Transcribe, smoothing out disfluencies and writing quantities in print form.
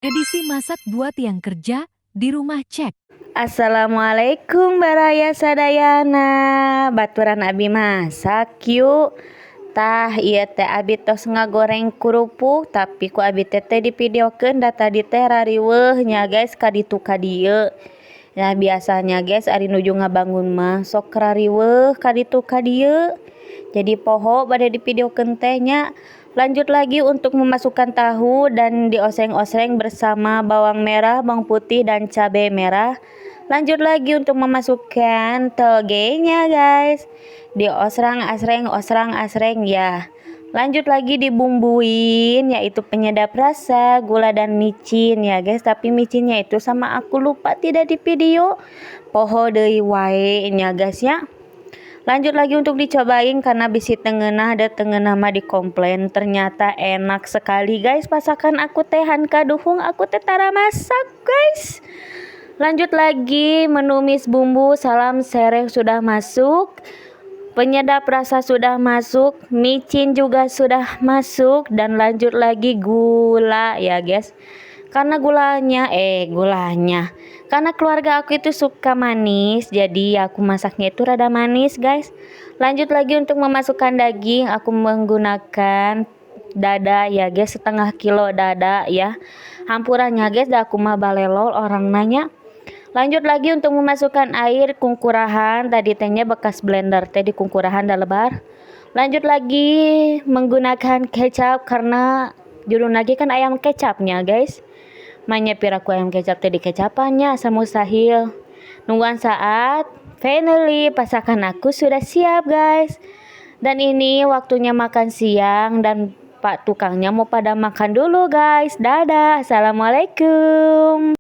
Edisi masak buat yang kerja di rumah cek. Assalamualaikum baraya sadayana. Baturan abi masak yuk. Tah iya teh abi tos ngagoreng kerupuk, tapi ku abi teh dipidiokeun da tadi teh rariweuh nya guys kaditu kadieu. Nah biasanya guys ari nuju ngabangun mah sok rariweuh kaditu kadieu. Jadi poho pada dipidiokeun teh nya. Lanjut lagi untuk memasukkan tahu dan dioseng-oseng bersama bawang merah, bawang putih dan cabai merah. Lanjut lagi untuk memasukkan togenya guys. Osrang-asreng ya. Lanjut lagi dibumbuin yaitu penyedap rasa, gula dan micin ya guys. Tapi micinnya itu sama aku lupa tidak di video. Poho deui wae nya guys ya. Lanjut lagi untuk dicobain karena bisi tengenah ada tengenah mah dikomplain ternyata enak sekali guys masakan aku tehan kaduhung aku teh tara masak guys. Lanjut lagi menumis bumbu, salam sereh sudah masuk, penyedap rasa sudah masuk, micin juga sudah masuk, dan lanjut lagi gula ya guys. Karena gulanya karena keluarga aku itu suka manis, jadi aku masaknya itu rada manis guys. Lanjut lagi untuk memasukkan daging, aku menggunakan dada ya guys, setengah kilo dada ya. Hampurannya guys dah aku mah balelol orang nanya. Lanjut lagi untuk memasukkan air kungkurahan, tadi tehnya bekas blender teh di kungkurahan dah lebar. Lanjut lagi menggunakan kecap karena judul lagi kan ayam kecapnya guys. Manyepir aku ayam kecap tadi kecapannya asa mustahil. Nungguan saat finally pasakan aku sudah siap guys. Dan ini waktunya makan siang dan Pak tukangnya mau pada makan dulu guys. Dadah, assalamualaikum.